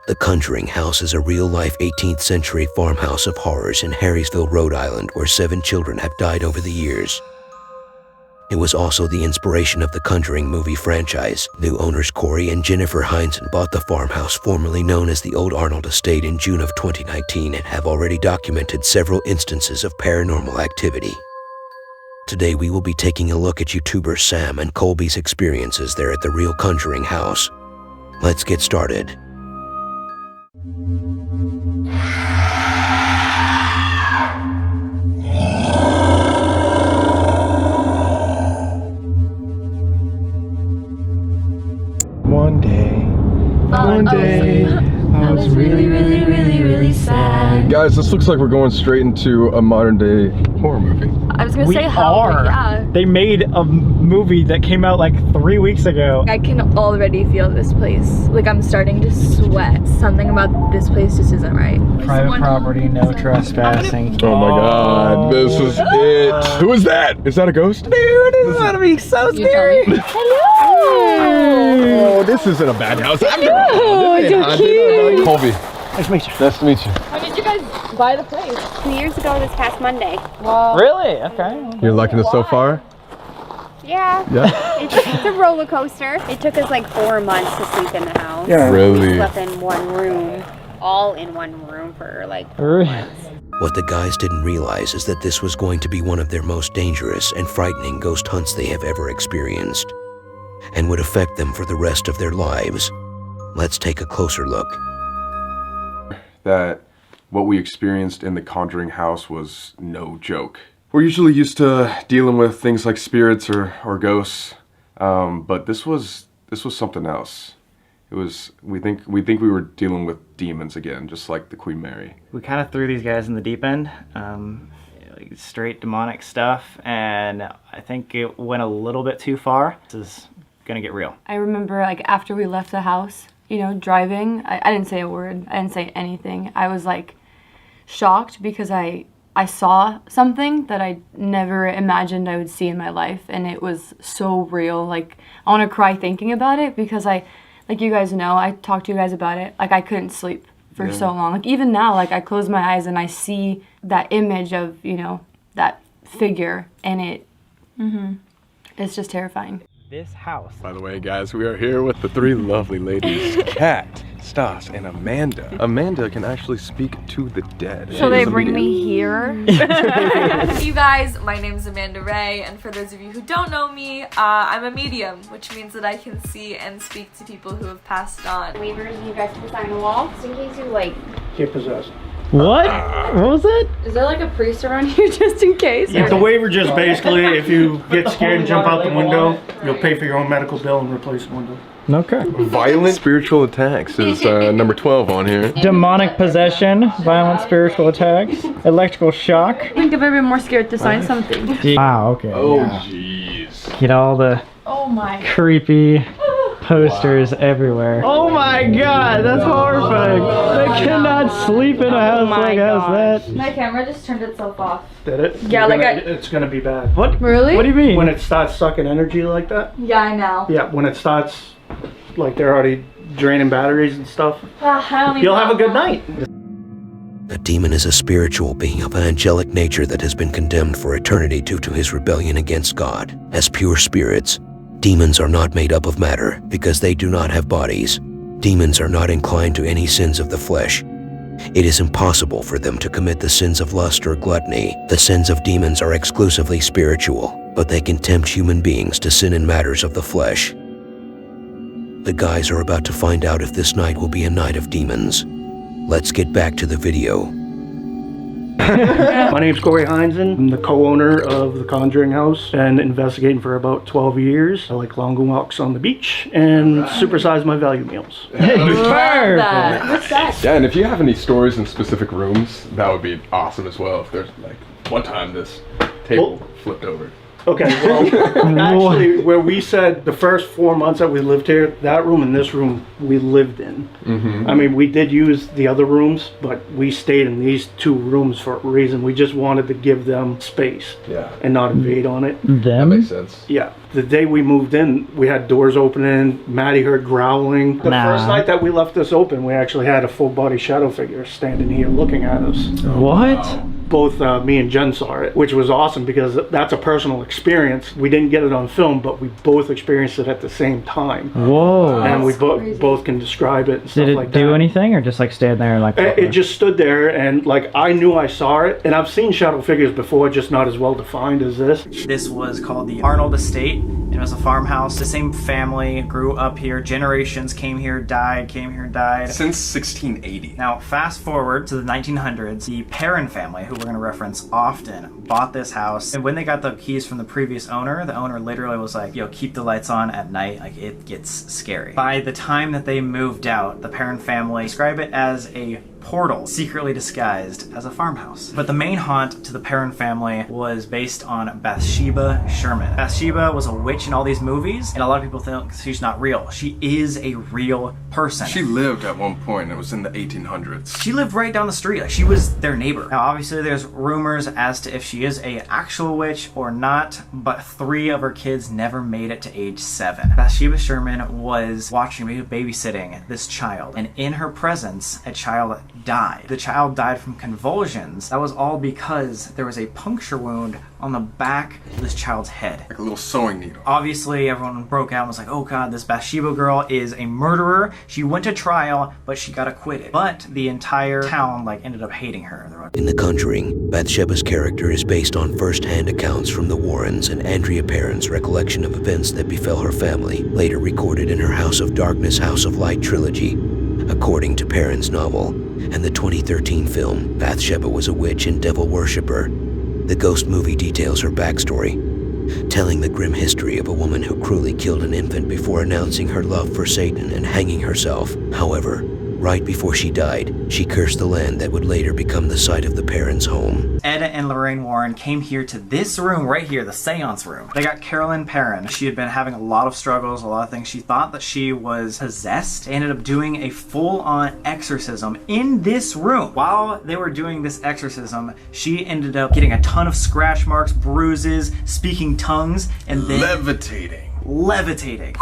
The Conjuring house is a real-life 18th century farmhouse of horrors in Harrisville, Rhode Island, where 7 children have died over the years. It was also the inspiration of the Conjuring movie franchise. New owners Corey and Jennifer Heinzen bought the farmhouse formerly known as the Old Arnold Estate in June of 2019 and have already documented several instances of paranormal activity. Today we will be taking a look at YouTuber Sam and Colby's experiences there at the real Conjuring house. Let's get started. One day, I was really sad. Guys, this looks like we're going straight into a modern day horror movie. I was gonna say hell, but yeah. They made a movie that came out like 3 weeks ago. I can already feel this place. Like I'm starting to sweat. Something about this place just isn't right. Private property, no trespassing. Oh my god, this is it. Who is that? Is that a ghost? Dude, this is gonna be so scary. Oh, this isn't a bad house. Hello, you're cute. Colby. Nice to meet you. Nice to meet you. How did you guys buy the place? 2 years ago this past Monday. Wow. Really? Okay. You're liking it so far? Yeah. Yeah. It's a roller coaster. It took us like 4 months to sleep in the house. Yeah. Really? We slept in one room, all in one room for like 4 months. What the guys didn't realize is that this was going to be one of their most dangerous and frightening ghost hunts they have ever experienced, and would affect them for the rest of their lives. Let's take a closer look. That what we experienced in the Conjuring house was no joke. We're usually used to dealing with things like spirits or ghosts, but this was something else. It was we think we were dealing with demons again, just like the Queen Mary. We kind of threw these guys in the deep end, like straight demonic stuff, and I think it went a little bit too far. This is gonna get real. I remember like after we left the house, you know, driving, I didn't say a word. I didn't say anything. I was like shocked because I saw something that I never imagined I would see in my life, and it was so real. Like I want to cry thinking about it because like you guys know, I talked to you guys about it. Like I couldn't sleep for so long. Like even now, like I close my eyes and I see that image of, you know, that figure, and it's just terrifying. This house. By the way, guys, we are here with the 3 lovely ladies, Kat, Stas, and Amanda. Amanda can actually speak to the dead. So they bring me here. You guys, my name is Amanda Ray, and for those of you who don't know me, I'm a medium, which means that I can see and speak to people who have passed on. Waivers you guys can sign the wall, just in case you like Get possessed. What? What was that? Is there like a priest around here just in case? Yeah, the waiver just basically, if you get scared and jump out the window, you'll pay for your own medical bill and replace the window. Okay. Violent spiritual attacks is number 12 on here. Demonic possession, violent spiritual attacks, electrical shock. I think I've ever been more scared to sign something. Wow, okay. Oh, yeah. jeez. Get all the creepy posters everywhere. Oh my god, that's horrifying. I cannot sleep in a house like that. My camera just turned itself off. Did it? Yeah, like it's gonna be bad. What? Really? What do you mean? When it starts sucking energy like that? Yeah, I know. Yeah, when it starts, like they're already draining batteries and stuff. I don't even You'll have a good night. A demon is a spiritual being of an angelic nature that has been condemned for eternity due to his rebellion against God. As pure spirits, demons are not made up of matter because they do not have bodies. Demons are not inclined to any sins of the flesh. It is impossible for them to commit the sins of lust or gluttony. The sins of demons are exclusively spiritual, but they can tempt human beings to sin in matters of the flesh. The guys are about to find out if this night will be a night of demons. Let's get back to the video. My name's Corey Heinzen. I'm the co-owner of the Conjuring house and investigating for about 12 years. I like long walks on the beach and supersize my value meals. Perfect. What's that? Yeah, and if you have any stories in specific rooms, that would be awesome as well. If there's like one time this table flipped over. Okay, well, actually, where we said the first 4 months that we lived here, that room and this room we lived in. I mean, we did use the other rooms, but we stayed in these 2 rooms for a reason. We just wanted to give them space and not invade on it. That makes sense. Yeah. The day we moved in, we had doors opening. Maddie heard growling. The first night that we left this open, we actually had a full body shadow figure standing here looking at us. What? Wow. Both me and Jen saw it, which was awesome because that's a personal experience. We didn't get it on film, but we both experienced it at the same time. Whoa. And we both can describe it and stuff like that. Did it do anything or just like stand there and like... It just stood there and like I knew I saw it, and I've seen shadow figures before, just not as well defined as this. This was called the Arnold Estate. It was a farmhouse. The same family grew up here. Generations came here, died, came here, died. Since 1680. Now, fast forward to the 1900s, the Perrin family, who we're going to reference often, bought this house. And when they got the keys from the previous owner, the owner literally was like, yo, keep the lights on at night. Like, it gets scary. By the time that they moved out, the Perrin family described it as a portal secretly disguised as a farmhouse. But the main haunt to the Perrin family was based on Bathsheba Sherman. Bathsheba was a witch in all these movies, and a lot of people think she's not real. She is a real person. She lived at one point. It was in the 1800s. She lived right down the street. Like, she was their neighbor. Now, obviously, there's rumors as to if she is a actual witch or not, but 3 of her kids never made it to age 7. Bathsheba Sherman was watching, babysitting this child, and in her presence, a child died. The child died from convulsions. That was all because there was a puncture wound on the back of this child's head. Like a little sewing needle. Obviously, everyone broke out and was like, oh god, this Bathsheba girl is a murderer. She went to trial, but she got acquitted. But the entire town, like, ended up hating her. In The Conjuring, Bathsheba's character is based on first-hand accounts from the Warrens and Andrea Perrin's recollection of events that befell her family, later recorded in her House of Darkness, House of Light trilogy. According to Perrin's novel and the 2013 film, Bathsheba was a witch and devil worshipper. The Ghost movie details her backstory, telling the grim history of a woman who cruelly killed an infant before announcing her love for Satan and hanging herself. However, right before she died, she cursed the land that would later become the site of the Perrins' home. Ed and Lorraine Warren came here to this room right here, the seance room. They got Carolyn Perrin. She had been having a lot of struggles, a lot of things. She thought that she was possessed. They ended up doing a full-on exorcism in this room. While they were doing this exorcism, she ended up getting a ton of scratch marks, bruises, speaking tongues, and then... levitating.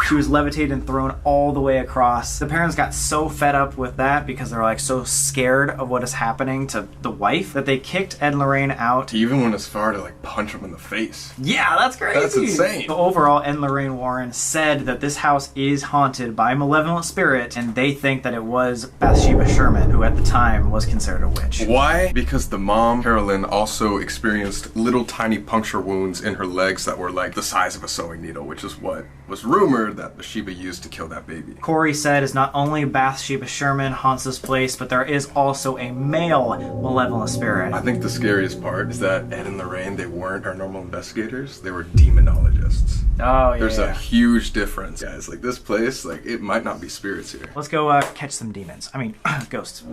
She was levitated and thrown all the way across. The parents got so fed up with that because they were like so scared of what is happening to the wife that they kicked Ed and Lorraine out. He even went as far to like punch him in the face. Yeah, that's crazy. That's insane. So overall, Ed and Lorraine Warren said that this house is haunted by a malevolent spirit, and they think that it was Bathsheba Sherman, who at the time was considered a witch. Why? Because the mom, Carolyn, also experienced little tiny puncture wounds in her legs that were like the size of a sewing needle, which is what was rumored that Bathsheba used to kill that baby. Corey said it's not only Bathsheba Sherman haunts this place, but there is also a male malevolent spirit. I think the scariest part is that Ed and Lorraine, they weren't paranormal investigators, they were demonologists. Oh, yeah. There's a huge difference, guys. Like, this place, like, it might not be spirits here. Let's go catch some demons. I mean, ghosts.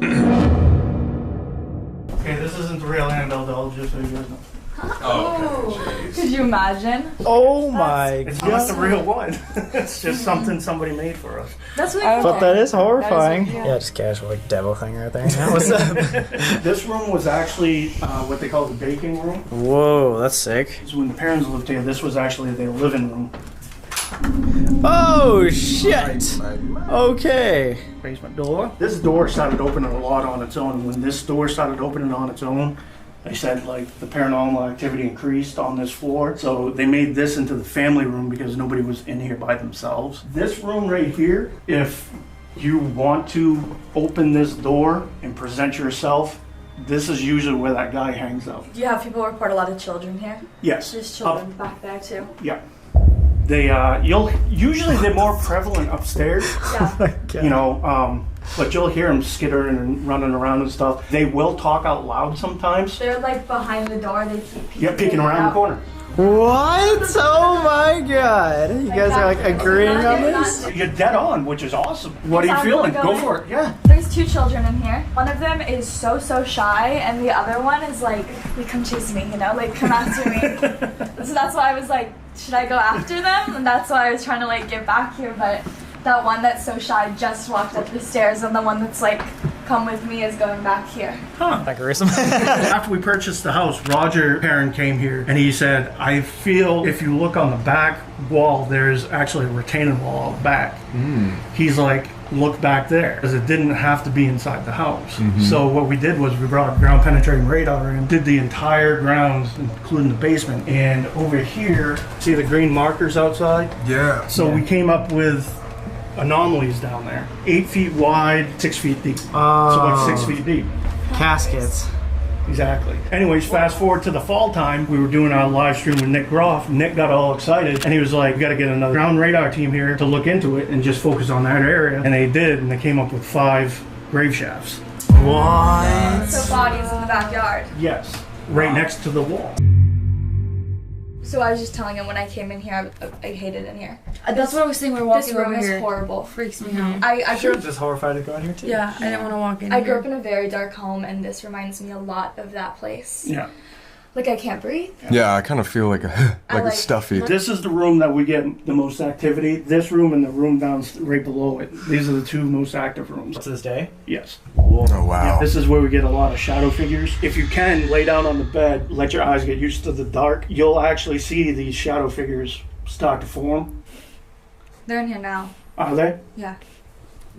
Okay, this isn't the real Annabelle doll, just so you guys know. Oh, could you imagine? Oh my It's god. not the real one. It's just something somebody made for us. That's really cool. But that is horrifying. Yeah, just casual, like, devil thing right there. What's up? This room was actually what they call the baking room. Whoa, that's sick. So when the parents lived here, this was actually their living room. Oh shit. Okay. Basement door. This door started opening a lot on its own. When this door started opening on its own, they said like the paranormal activity increased on this floor. So they made this into the family room because nobody was in here by themselves. This room right here, if you want to open this door and present yourself, this is usually where that guy hangs out. Do you have people report a lot of children here? Yes. There's children back there too. Yeah. They usually they're more prevalent upstairs. Yeah. You know, but you'll hear them skittering and running around and stuff. They will talk out loud sometimes. They're like behind the door. They keep peeking Peeking around the corner. What? Oh my god. You guys are like agreeing on this? You're dead on, which is awesome. What are you feeling? Go for it. Yeah. There's 2 children in here. One of them is so shy, and the other one is like, come chase me, you know, like come after me. So that's why I was like, should I go after them? And that's why I was trying to like get back here, but that one that's so shy just walked up the stairs, and the one that's like, come with me is going back here. Huh. Like gruesome. After we purchased the house, Roger Perrin came here and he said, I feel if you look on the back wall, there's actually a retaining wall out back. He's like, look back there, because it didn't have to be inside the house. So what we did was we brought ground penetrating radar and did the entire grounds, including the basement. And over here, see the green markers outside? Yeah. So we came up with anomalies down there. 8 feet wide, 6 feet deep. So like 6 feet deep. Caskets. Exactly. Anyways, fast forward to the fall time, we were doing our live stream with Nick Groff. Nick got all excited and he was like, we gotta get another ground radar team here to look into it and just focus on that area. And they did, and they came up with 5 grave shafts. What? So bodies in the backyard. Yes, right next to the wall. So I was just telling him when I came in here, I hated in here. That's what I was saying. We're walking This room over is here. horrible. Freaks me out. I grew up, Just horrified to go in here too. Yeah, I didn't want to walk in. I grew up in a very dark home, and this reminds me a lot of that place. Yeah. Like I can't breathe. Yeah, I kind of feel like like- it's stuffy. This is the room that we get the most activity. This room and the room down right below it. These are the 2 most active rooms. To this day? Yes. Oh wow. This is where we get a lot of shadow figures. If you can, lay down on the bed, let your eyes get used to the dark, you'll actually see these shadow figures start to form. They're in here now. Are they? Yeah.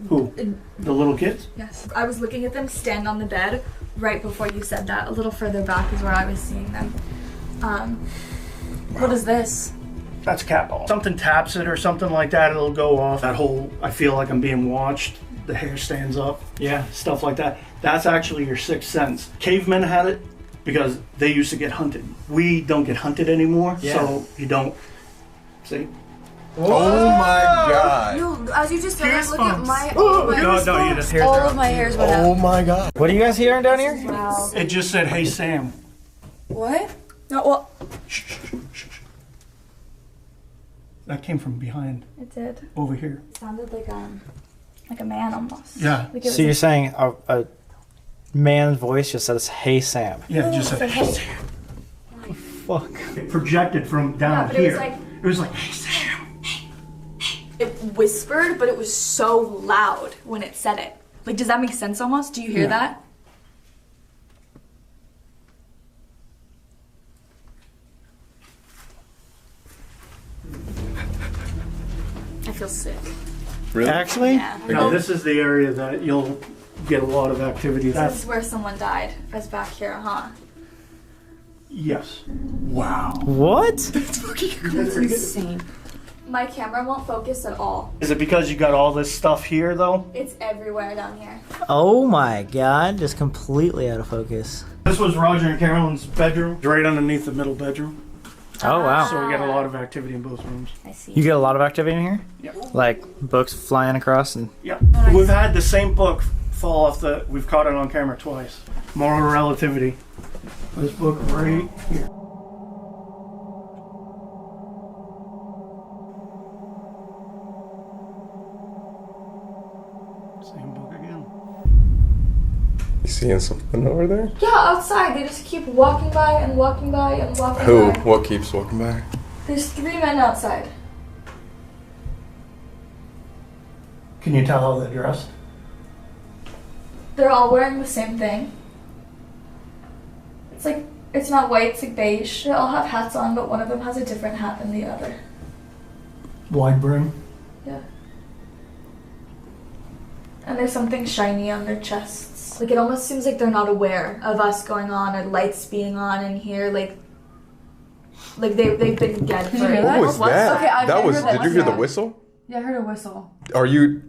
Who? The little kids? Yes. I was looking at them stand on the bed right before you said that. A little further back is where I was seeing them. What is this? That's a cat ball. Something taps it or something like that, it'll go off. That whole, I feel like I'm being watched, the hair stands up. Yeah. Stuff like that. That's actually your 6th sense. Cavemen had it because they used to get hunted. We don't get hunted anymore, so you don't. See? Oh my god. You, as you just said, Fierce look at bumps. my No, you just All of my hairs went out. Oh my god. What are you guys hearing down here? Wow. It just said, hey Sam. What? No, well, That came from behind, it did. over here. It sounded like a man almost. Yeah. Like it So you're was saying a man's voice just says, "Hey Sam." Yeah, it just said, hey Sam. Fuck. It projected from down but it here. was It was like, hey Sam. it whispered, but it was so loud when it said it. Like, does that make sense almost? Do you hear that? I feel sick. Really? Actually? Yeah. Now this is the area that you'll get a lot of activity. This That's, is where someone died. That's back here, huh? yes. Wow. What? That's insane. My camera won't focus at all. Is it because you got all this stuff here though? It's everywhere down here. Oh my god, just completely out of focus. This was Roger and Carolyn's bedroom, right underneath the middle bedroom. Oh wow. So we get a lot of activity in both rooms. I see. You get a lot of activity in here? Yeah. Like books flying across and Yeah. We've had the same book fall off the, we've caught it on camera twice. Moral Relativity. This book right here. Same book again. You seeing something over there? Yeah, outside. They just keep walking by and walking by and walking Who? by. What keeps walking by? There's 3 men outside. Can you tell how they're dressed? They're all wearing the same thing. It's like, it's not white, it's like beige. They all have hats on, but one of them has a different hat than the other. Wide brim. Yeah. And there's something shiny on their chests. Like, it almost seems like they're not aware of us going on or lights being on in here. Like they've been dead for. you hear that? What was that? Okay, I've that never was. heard that. Did you hear the Yeah. whistle? Yeah, I heard a whistle. Are you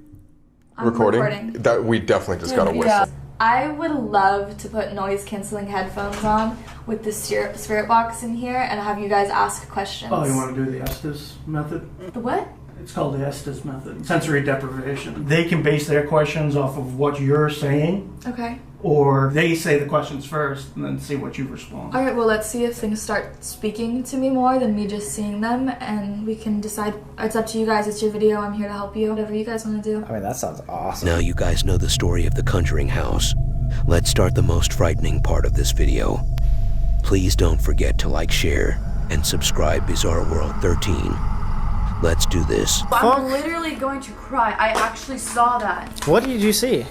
I'm recording? That we definitely just got a whistle. Yeah. I would love to put noise canceling headphones on with the spirit box in here and have you guys ask questions. Oh, you want to do the Estes method? The what? It's called the Estes method, sensory deprivation. They can base their questions off of what you're saying, Okay. or they say the questions first and then see what you respond. Alright, well, let's see if things start speaking to me more than me just seeing them, and we can decide. It's up to you guys. It's your video. I'm here to help you. Whatever you guys want to do. I mean, that sounds awesome. Now you guys know the story of the Conjuring house. Let's start the most frightening part of this video. Please don't forget to like, share, and subscribe Bizarre World 13. Let's do this. I'm literally going to cry. I actually saw that. What did you see?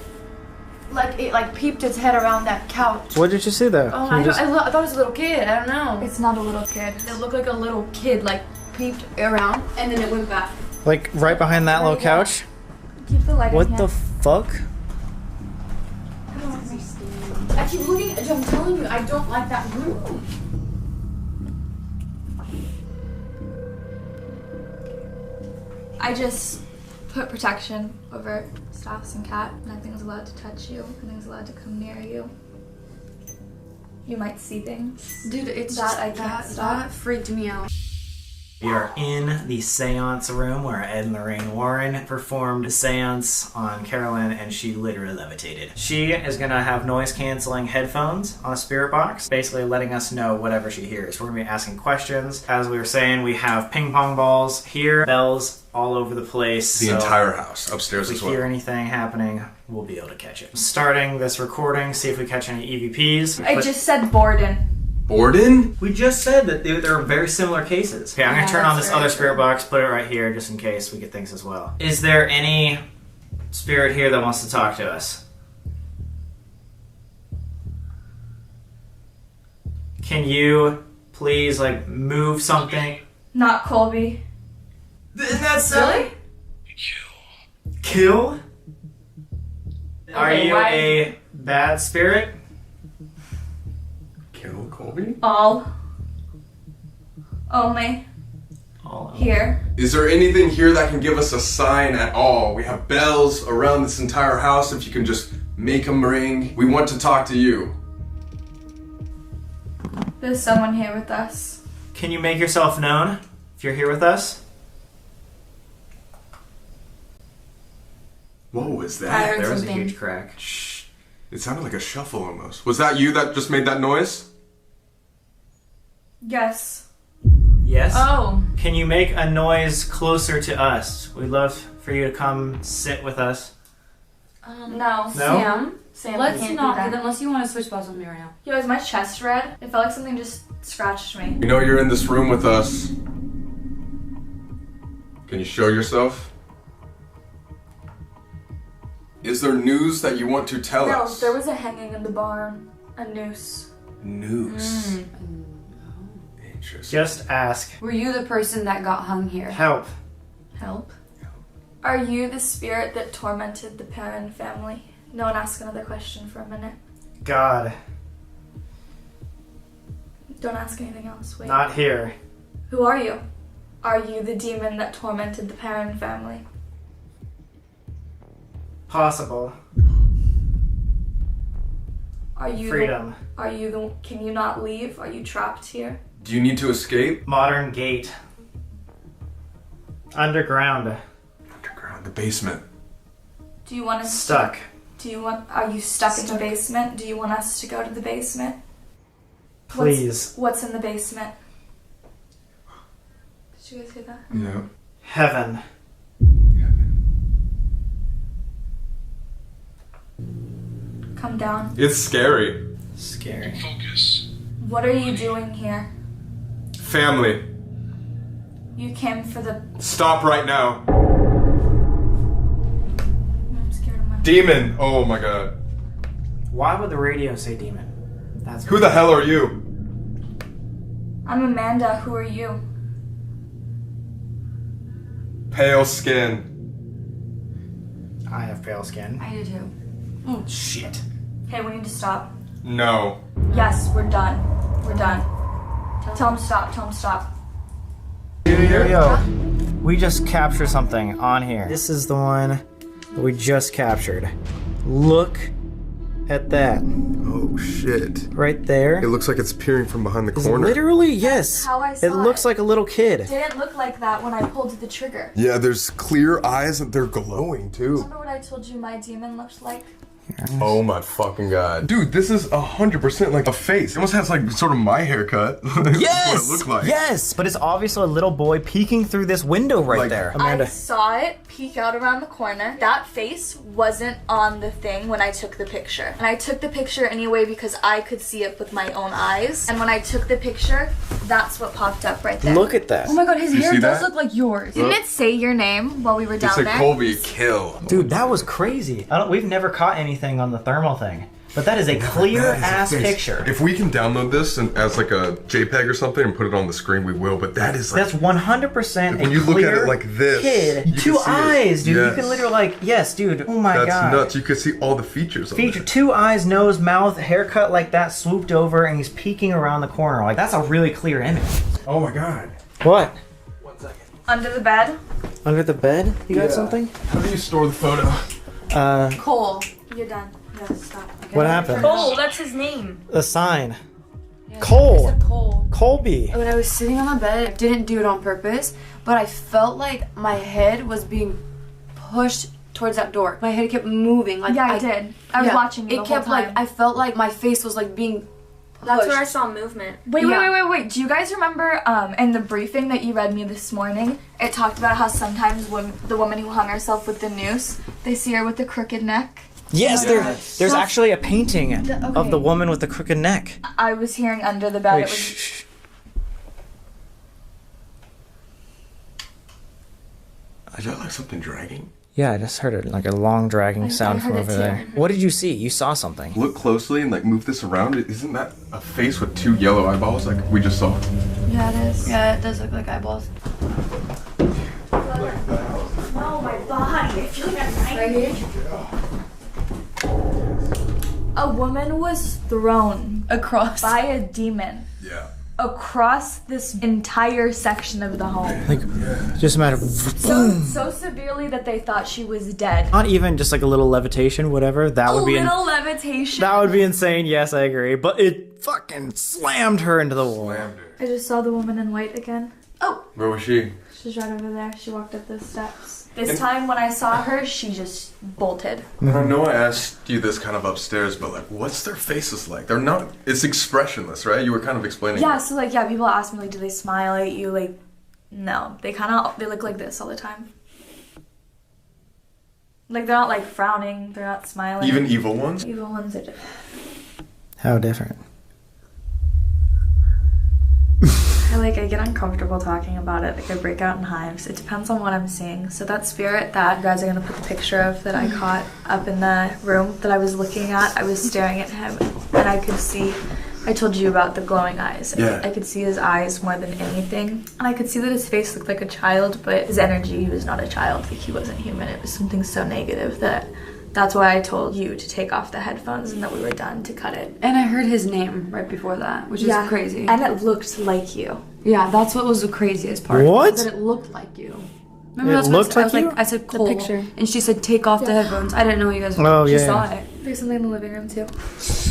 Like, it like peeped its head around that couch. What did you see though? Oh, Can you I thought it was a little kid. I don't know. It's not a little kid. It looked like a little kid, like, peeped around, and then it went back. like right behind that little couch? Keep the light What in the here. fuck? I keep looking, I'm telling you, I don't like that room. I just put protection over Stas and Kat. Nothing's allowed to touch you. Nothing's allowed to come near you. You might see things. Dude, it's That just, I can't stop. that freaked me out. We are in the seance room where Ed and Lorraine Warren performed a seance on Carolyn, and she literally levitated. She is gonna have noise canceling headphones on a spirit box, basically letting us know whatever she hears. We're gonna be asking questions. As we were saying, we have ping pong balls here, bells all over the place. The so entire house, upstairs if as we hear well. anything happening, we'll be able to catch it. Starting this recording, see if we catch any EVPs. I just said Borden. Borden? We just said that there are very similar cases. Okay, I'm gonna turn on this that's other right. spirit box, put it right here, just in case we get things as well. Is there any spirit here that wants to talk to us? Can you please, like, move something? Not Colby. Isn't that Really? Kill? Are Okay, you why- a bad spirit? Kill Colby? All. Only. Here. Is there anything here that can give us a sign at all? We have bells around this entire house. If you can just make them ring. We want to talk to you. There's someone here with us. Can you make yourself known if you're here with us? What was I that? heard There was a something. huge crack. Shh. It sounded like a shuffle almost. Was that you that just made that noise? Yes. Yes? Oh. Can you make a noise closer to us? We'd love for you to come sit with us. No. No? Sam, Let's can't not do do that that. unless you want to switch spots with me right now. Yo, is my chest red? It felt like something just scratched me. We know you're in this room with us. Can you show yourself? Is there news that you want to tell No, us? there was a hanging in the barn. A noose. News. Interesting. Just ask. Were you the person that got hung here? Help. Help. Are you the spirit that tormented the Perrin family? No one ask another question for a minute. God. Don't ask anything else. Wait. Not here. Who are you? Are you the demon that tormented the Perrin family? Possible. Are you Freedom. Can you not leave? Are you trapped here? Do you need to escape? Modern gate. Underground. Underground, the basement. Do you want us Stuck. Are you stuck in the basement? Do you want us to go to the basement? Please. What's in the basement? Did you guys hear that? Yeah. Heaven. Come down. It's scary. Scary. What are you doing here? Family. You came for the... Stop right now. I'm scared of my... Demon. Oh my god. Why would the radio say demon? That's Who the hell are you? I'm Amanda. Who are you? Pale skin. I have pale skin. I do too. Shit. Okay, we need to stop. No. Yes, we're done. We're done. Tell him stop. Tell him stop. Yo, we just captured something on here. This is the one that we just captured. Look at that. Oh shit. Right there. It looks like it's peering from behind the Is corner. literally, yes. How I saw it looks like a little kid. It didn't look like that when I pulled the trigger. Yeah, there's clear eyes and they're glowing too. Remember what I told you my demon looked like? Oh my fucking god. Dude, this is 100% like a face. It almost has like sort of my haircut. That's Yes! what it looked like. Yes! But it's obviously a little boy peeking through this window right Like- there. I Amanda. saw it peek out around the corner. That face wasn't on the thing when I took the picture. And I took the picture anyway because I could see it with my own eyes. And when I took the picture, that's what popped up right there. Look at that. Oh my god, his You hair see does that? look like yours. Didn't it say your name while we were down It's like there? Colby, kill. Dude, that was crazy. We've never caught anything on the thermal thing. But that is a clear That is a ass face. picture. If we can download this and as like a JPEG or something and put it on the screen, we will. But that is like That's 100% when a you look at clear it like this, kid. you can 2 see it. eyes, dude. You Yes. can literally like, yes, dude. Oh my that's god. nuts. You can see all the features. On Feature it. 2 eyes, nose, mouth, haircut like that, swooped over, and he's peeking around the corner. Like that's a really clear image. Oh my god. What? Under the bed. Under the bed? You got Yeah. something? How do you store the photo? Cole. You're done. No, stop. What happened? Cole, that's his name. A sign. Cole. Cole. Colby. When I was sitting on the bed, I didn't do it on purpose, but I felt like my head was being pushed towards that door. My head kept moving. Like Yeah, I did. I was watching you It the kept whole time. like I felt like my face was like being pushed. That's where I saw movement. Wait, Yeah. wait. Do you guys remember in the briefing that you read me this morning, it talked about how sometimes when the woman who hung herself with the noose, they see her with the crooked neck? Yes, there's actually a painting of the woman with the crooked neck. I was hearing under the bed. Wait, It was, shh. Is that like something dragging? Yeah, I just heard it like a long dragging sound heard from it over too. there. What did you see? You saw something. Look closely and like move this around. Isn't that a face with 2 yellow eyeballs like we just saw? yeah, it is. Yeah, it does look like eyeballs. No, my body. I feel like I'm Right here. A woman was thrown Across. by a demon Yeah. across this entire section of the home. Like, just a matter of So severely that they thought she was dead. not even just like a little levitation, whatever. That A would be little levitation. that would be insane. Yes, I agree. But it fucking slammed her into the wall. I just saw the woman in white again. Oh, Where was she? she's right over there. She walked up those steps. This time when I saw her, she just bolted. I know I asked you this kind of upstairs, but like, what's their faces like? They're not. It's expressionless, right? You were kind of explaining. Yeah, it. so like, yeah, people ask me like, do they smile at you? Like, no, they look like this all the time. Like they're not like frowning, they're not smiling. Even evil ones. Evil ones are different. How different? I get uncomfortable talking about it. Like I break out in hives. It depends on what I'm seeing. So that spirit that you guys are gonna put the picture of that I caught up in the room that I was looking at, I was staring at him and I could see, I told you about the glowing eyes. Yeah. I could see his eyes more than anything. And I could see that his face looked like a child, but his energy, he was not a child. Like he wasn't human. It was something so negative that's why I told you to take off the headphones and that we were done to cut it. And I heard his name right before that, which is crazy. And it looked like you. Yeah, that's what was the craziest part. What? That it looked like you. Remember It that's what looked I was like you? I said Cole, picture. and she said take off the headphones. I didn't know you guys Oh, she yeah. saw it. There's something in the living room too.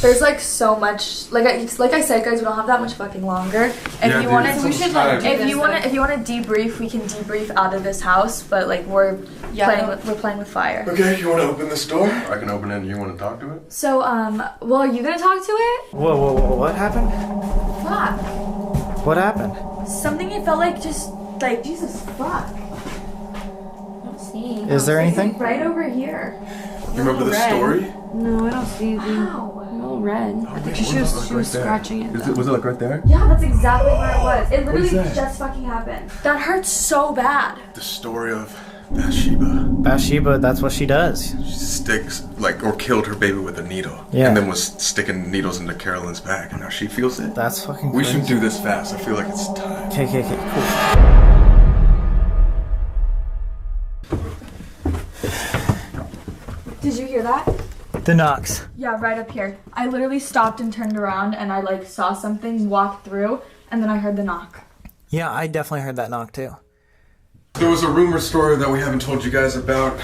There's like so much. Like I said, guys, we don't have that much fucking longer. If Yeah, you dude, want it's to, we so should tired. like. If you want to debrief, we can debrief out of this house. But like we're playing with fire. Okay, you want to open this door? I can open it. And you want to talk to it? So well, are you gonna talk to it? Whoa, what happened? Fuck. What happened? Something it felt like just like Jesus fuck. Is there anything? Right over here. You remember the story? No, I don't see anything. Ow. They're all red. I think she was scratching it. Was it like right there? Yeah, that's exactly where it was. It literally that? just fucking happened. That hurts so bad. The story of Bathsheba. Bathsheba, that's what she does. She sticks or killed her baby with a needle. Yeah. And then was sticking needles into Carolyn's back, and now she feels it. That's fucking We crazy. should do this fast. I feel like it's time. Okay, cool. Did you hear that? The knocks. Yeah, right up here. I literally stopped and turned around and I like saw something walk through and then I heard the knock. Yeah, I definitely heard that knock too. There was a rumor story that we haven't told you guys about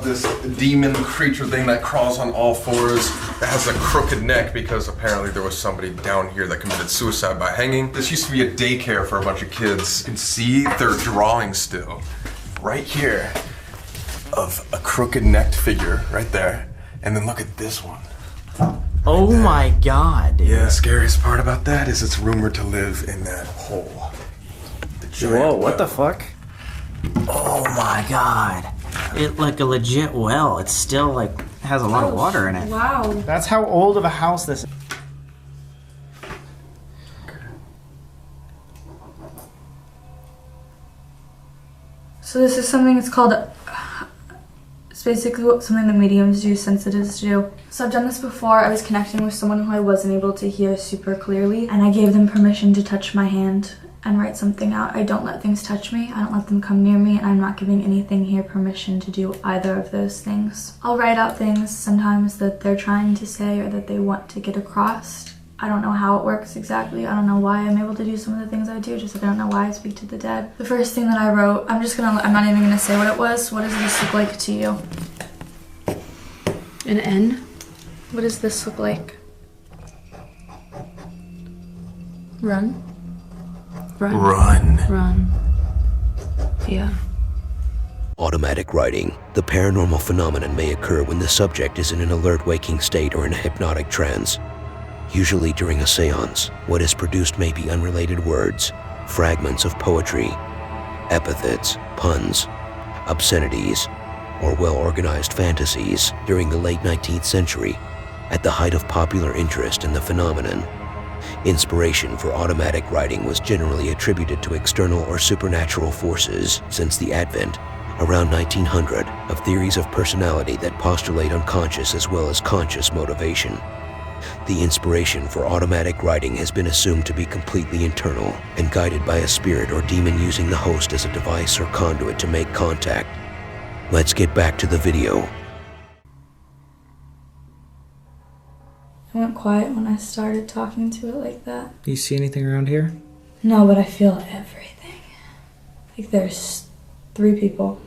this demon creature thing that crawls on all fours. That has a crooked neck because apparently there was somebody down here that committed suicide by hanging. This used to be a daycare for a bunch of kids. You can see their drawing still, right here, of a crooked necked figure right there. And then look at this one. Oh my god, dude. Yeah, the scariest part about that is it's rumored to live in that hole. Whoa, what the fuck? Oh my god. It like a legit well. It's still like has a lot of water in it. Wow. That's how old of a house this is. So this is something, it's called, it's basically something the mediums do, sensitives do. So I've done this before. I was connecting with someone who I wasn't able to hear super clearly, and I gave them permission to touch my hand and write something out. I don't let things touch me, I don't let them come near me, and I'm not giving anything here permission to do either of those things. I'll write out things sometimes that they're trying to say or that they want to get across. I don't know how it works exactly. I don't know why I'm able to do some of the things I do, just like I don't know why I speak to the dead. The first thing that I wrote, I'm not even gonna say what it was. What does this look like to you? An N? What does this look like? Run? Run. Yeah. Automatic writing. The paranormal phenomenon may occur when the subject is in an alert waking state or in a hypnotic trance. Usually during a seance, what is produced may be unrelated words, fragments of poetry, epithets, puns, obscenities, or well-organized fantasies. During the late 19th century, at the height of popular interest in the phenomenon, inspiration for automatic writing was generally attributed to external or supernatural forces. Since the advent, around 1900, of theories of personality that postulate unconscious as well as conscious motivation. The inspiration for automatic writing has been assumed to be completely internal and guided by a spirit or demon using the host as a device or conduit to make contact. Let's get back to the video. I went quiet when I started talking to it like that. Do you see anything around here? No, but I feel everything. Like there's 3 people.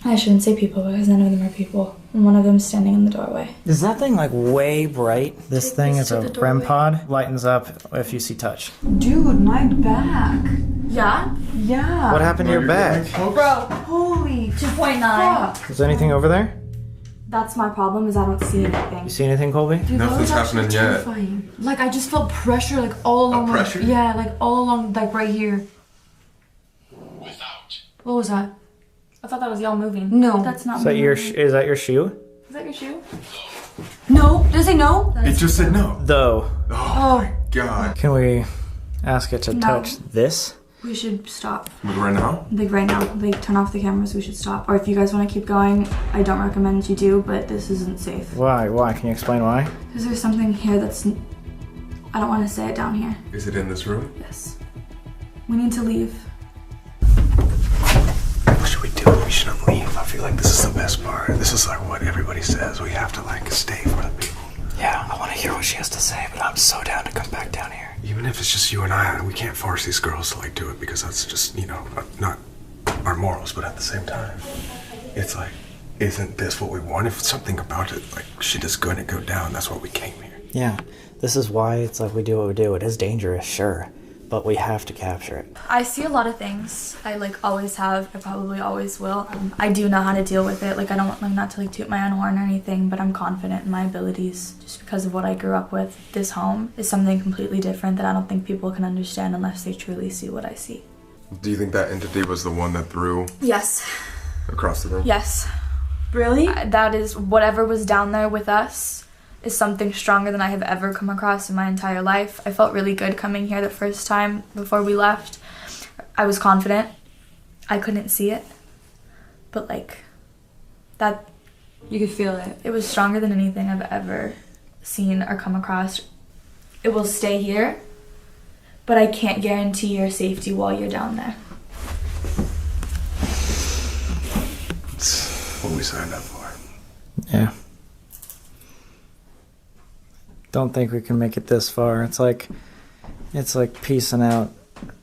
I shouldn't say people because none of them are people. And one of them's standing in the doorway. Is that thing like way bright? This Take thing this is to a the doorway. REM pod. Lightens up if you see touch. Dude, my back. Yeah? Yeah. What happened to your back? Bro, Holy 2.9. fuck. Is there anything over there? That's my problem, is I don't see anything. You see anything, Colby? Dude, that Nothing's was actually happening yet. terrifying. Like I just felt pressure like all along. pressure? Yeah, like all along, like right here. What was that? I thought that was y'all moving. No. That's not Is that me your moving. is that your shoe? Is that your shoe? No. Did it say no? It just said no. Though. Oh my god. Can we ask it to No. touch this? We should stop. But right now? Like right now. Like turn off the cameras, we should stop. Or if you guys want to keep going, I don't recommend you do, but this isn't safe. Why? Why? Can you explain why? Because there's something here that's... I don't want to say it down here. Is it in this room? Yes. We need to leave. What should we do? We shouldn't leave. I feel like this is the best part. This is like what everybody says. We have to like stay for the people. Yeah, I want to hear what she has to say, but I'm so down to come back down here. Even if it's just you and I, we can't force these girls to like do it because that's just, you know, not our morals, but at the same time, it's like, isn't this what we want? If something about it, like shit is going to go down, that's why we came here. Yeah, this is why it's like we do what we do. It is dangerous, sure, but we have to capture it. I see a lot of things. I like always have. I probably always will. I do know how to deal with it. Like I don't want like not to like toot my own horn or anything, but I'm confident in my abilities just because of what I grew up with. This home is something completely different that I don't think people can understand unless they truly see what I see. Do you think that entity was the one that threw Yes. across the room? Yes. Really? That is whatever was down there with us is something stronger than I have ever come across in my entire life. I felt really good coming here the first time before we left. I was confident. I couldn't see it. But like that, You could feel it. it was stronger than anything I've ever seen or come across. It will stay here, but I can't guarantee your safety while you're down there. It's what we signed up for. Yeah. Don't think we can make it this far. It's like peacing out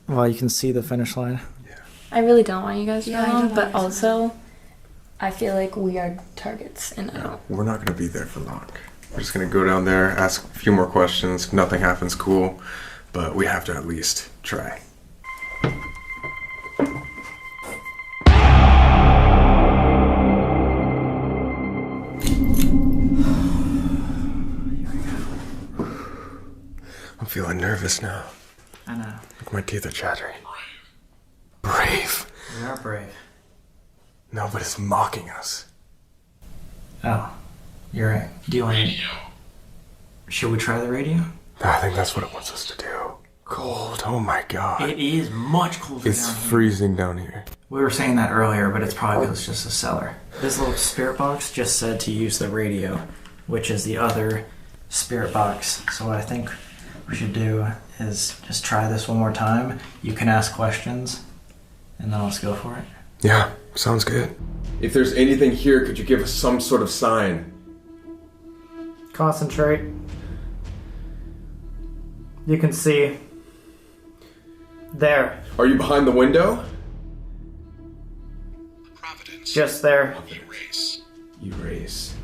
while you can see the finish line. Yeah. I really don't want you guys to Yeah, I go home, don't but want also, I feel like we are targets, and I don't. We're not gonna be there for long. We're just gonna go down there, ask a few more questions. If nothing happens, cool. But we have to at least try. I'm feeling nervous now. I know. Like my teeth are chattering. Brave. We are brave. Nobody's mocking us. Oh, you're right. Do you want radio? Should we try the radio? I think that's what it wants us to do. Cold. Oh my god. It is much colder It's down here. freezing down here. We were saying that earlier, but it's probably because it's just a cellar. This little spirit box just said to use the radio, which is the other spirit box. So what I think we should do is just try this one more time. You can ask questions, and then let's go for it. Yeah, sounds good. If there's anything here, could you give us some sort of sign? Concentrate. You can see. There. Are you behind the window? Just there. Erase.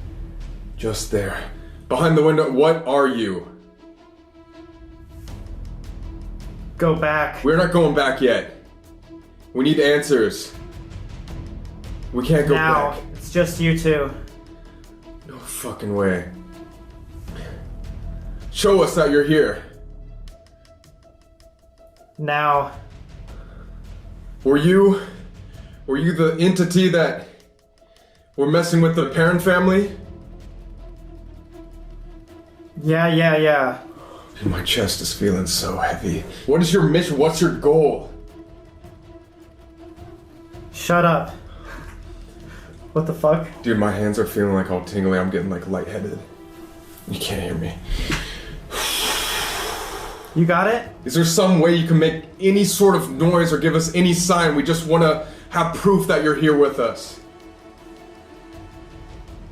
Just there. Behind the window, what are you? Go back. We're not going back yet. We need answers. We can't go Now, back. it's just you two. No fucking way. Show us that you're here. Now. Were you the entity that were messing with the Perrin family? Yeah. And my chest is feeling so heavy. What is your mission? What's your goal? Shut up. What the fuck? Dude, my hands are feeling like all tingly. I'm getting like lightheaded. You can't hear me. You got it? Is there some way you can make any sort of noise or give us any sign? We just want to have proof that you're here with us.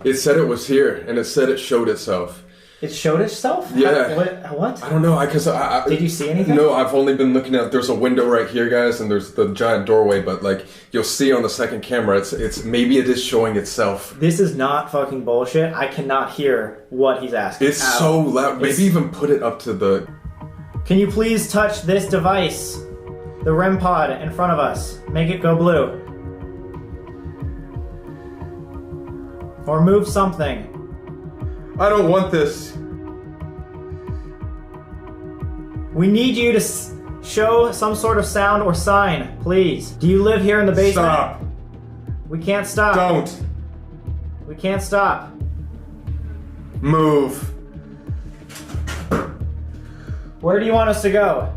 It said it was here, and it said it showed itself. It showed itself? Yeah. What? I don't know, because I... Did you see anything? No, I've only been looking at... There's a window right here, guys, and there's the giant doorway, but like, you'll see on the second camera, it's maybe it is showing itself. This is not fucking bullshit. I cannot hear what he's asking. It's so loud. Maybe even put it up to the... Can you please touch this device? The REM pod in front of us. Make it go blue. Or move something. I don't want this. We need you to show some sort of sound or sign, please. Do you live here in the basement? Stop. We can't stop. Don't. We can't stop. Move. Where do you want us to go?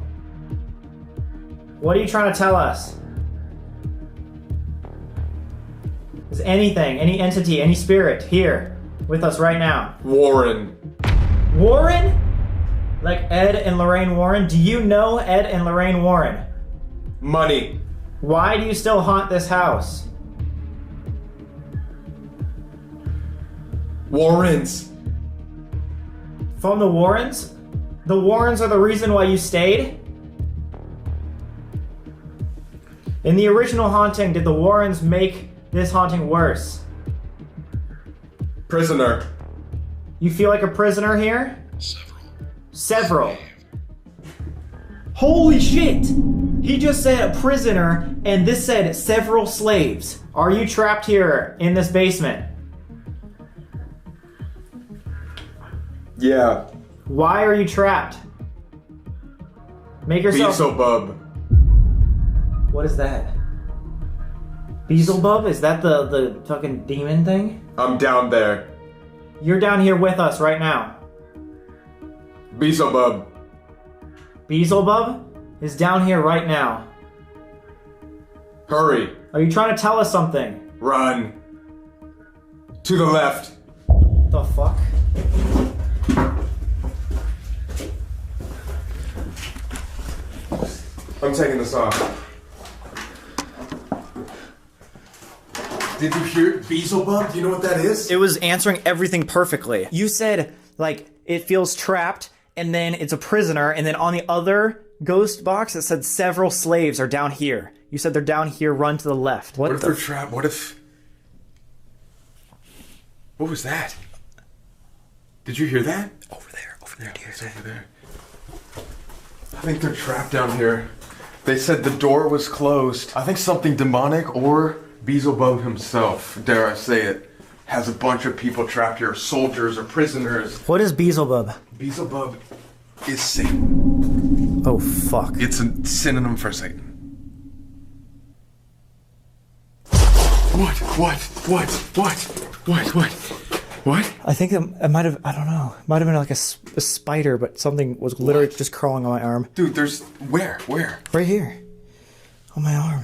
What are you trying to tell us? Is anything, any entity, any spirit here with us right now? Warren. Warren? Like Ed and Lorraine Warren? Do you know Ed and Lorraine Warren? Money. Why do you still haunt this house? Warrens. From the Warrens? The Warrens are the reason why you stayed? In the original haunting, did the Warrens make this haunting worse? Prisoner. You feel like a prisoner here? Several. Holy shit! He just said a prisoner, and this said several slaves. Are you trapped here in this basement? Yeah. Why are you trapped? Make yourself... Beelzebub. What is that? Beelzebub? Is that the fucking demon thing? I'm down there. You're down here with us right now. Beelzebub. Beelzebub is down here right now. Hurry. Are you trying to tell us something? Run. To the left. The fuck? I'm taking this off. Did you hear Beelzebub? Do you know what that is? It was answering everything perfectly. You said, like, it feels trapped, and then it's a prisoner, and then on the other ghost box it said several slaves are down here. You said they're down here, run to the left. What if they're trapped? What if... What was that? Did you hear that? Over there, dear. It's over there. I think they're trapped down here. They said the door was closed. I think something demonic or Beelzebub himself, dare I say it, has a bunch of people trapped here, soldiers or prisoners. What is Beelzebub? Beelzebub is Satan. Oh, fuck. It's a synonym for Satan. What? I think it might have, I don't know, it might have been like a spider, but something was literally just crawling on my arm. Dude, there's, where? Right here. On my arm.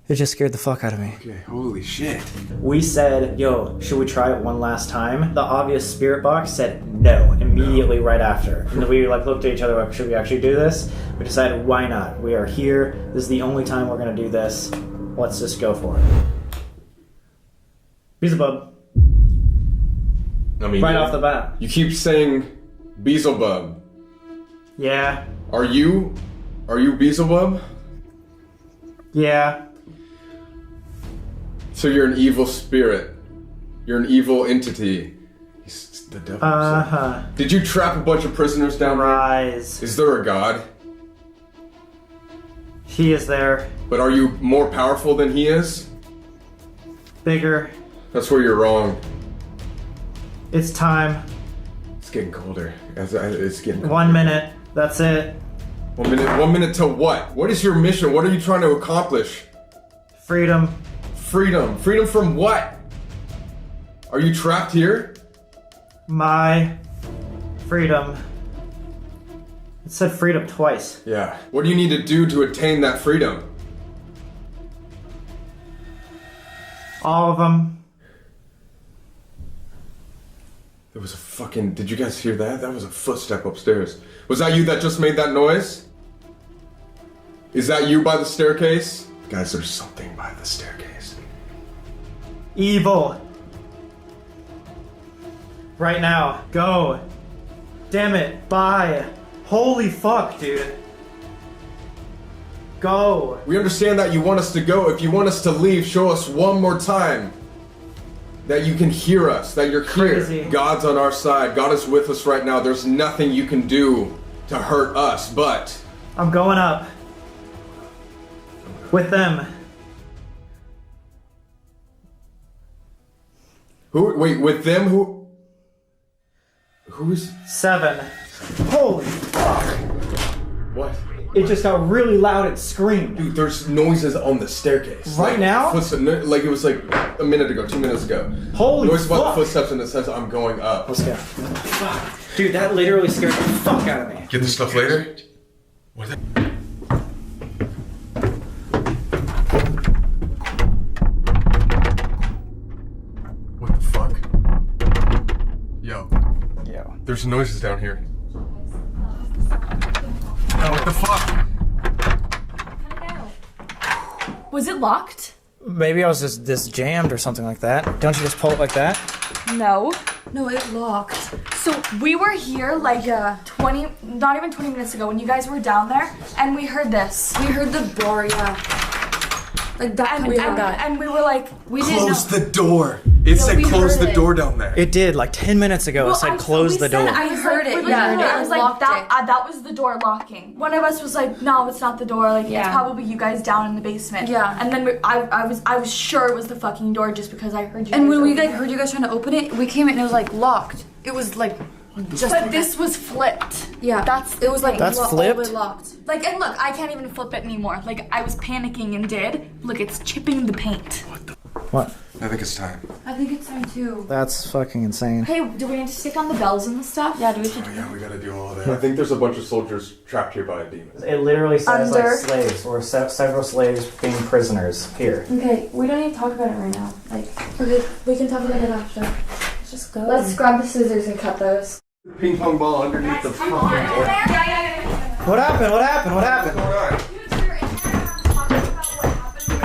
It just scared the fuck out of me. Okay, holy shit. We said, yo, should we try it one last time? The obvious spirit box said no, immediately right after. And we like looked at each other like, should we actually do this? We decided, why not? We are here. This is the only time we're gonna do this. Let's just go for it. Beelzebub. I mean, Right off the bat. You keep saying Beelzebub. Yeah. Are you Beelzebub? Yeah. So you're an evil spirit. You're an evil entity. He's the devil. Uh-huh. Did you trap a bunch of prisoners down there? Rise. Is there a god? He is there. But are you more powerful than he is? Bigger. That's where you're wrong. It's time. It's getting colder. It's getting colder. 1 minute. That's it. 1 minute. 1 minute to what? What is your mission? What are you trying to accomplish? Freedom. Freedom. Freedom from what? Are you trapped here? My freedom. It said freedom twice. Yeah. What do you need to do to attain that freedom? All of them. There was a fucking... Did you guys hear that? That was a footstep upstairs. Was that you that just made that noise? Is that you by the staircase? Guys, there's something by the staircase. Evil. Right now. Go. Damn it. Bye. Holy fuck, dude. Go. We understand that you want us to go. If you want us to leave, show us one more time that you can hear us, that you're Crazy. here. God's on our side. God is with us right now. There's nothing you can do to hurt us, but... I'm going up. With them. Who? Wait, with them? Who is... 7. Holy fuck. What? It just got really loud and screamed. Dude, there's noises on the staircase. Right now? Like it was like a minute ago, 2 minutes ago. Holy Noise about fuck. the footsteps and it says I'm going up. Let's go. Fuck. Dude, that literally scared the fuck out of me. Get this stuff later? What is that? What the fuck? Yo. There's noises down here. Oh, what the fuck? Was it locked? Maybe I was just jammed or something like that. Don't you just pull it like that? No. No, it locked. So we were here like 20, not even 20 minutes ago when you guys were down there, and we heard this. We heard the door, yeah. Like that, And, we heard that. and we were like, We didn't know. Close the door. It said we close heard the it. door down there. It did, like 10 minutes ago. It said close the door. I heard it, yeah. I was like, Locked that was the door locking. One of us was like, no, it's not the door. Like, it's Yeah. probably you guys down in the basement. Yeah. And then I was sure it was the fucking door just because I heard you. And guys when we open like it. heard you guys trying to open it, we came in and it was like locked. It was like just. But this was flipped. yeah, it was like That's all the flipped? way locked. Like, and look, I can't even flip it anymore. Like, I was panicking and did. Look, it's chipping the paint. What? I think it's time. I think it's time too. That's fucking insane. Hey, do we need to stick on the bells and the stuff? Yeah, do we should? Oh yeah, we gotta do all that. I think there's a bunch of soldiers trapped here by a demon. It literally says Under- like slaves or several slaves being prisoners here. Okay, we don't need to talk about it right now. Like, okay, we can talk about it after. Let's just go. Let's grab the scissors and cut those. Ping pong ball underneath the fucking door. What happened? What happened? What happened?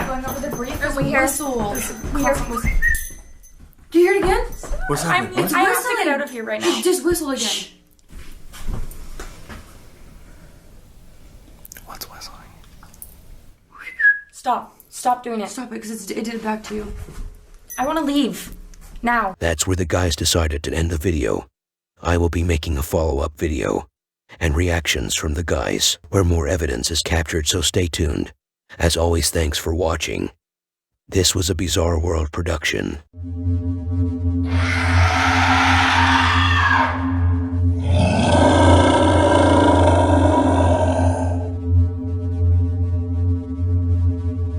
Going over the brief and we hear whistles. we hear some whistles. Do you hear it again? What's I happening? It's have to whistling. get out of here right now. Just whistle again. What's whistling? Stop doing it. Stop it, because it did it back to you. I want to leave. Now. That's where the guys decided to end the video. I will be making a follow-up video and reactions from the guys where more evidence is captured, so stay tuned. As always, thanks for watching. This was a Bizarre World production.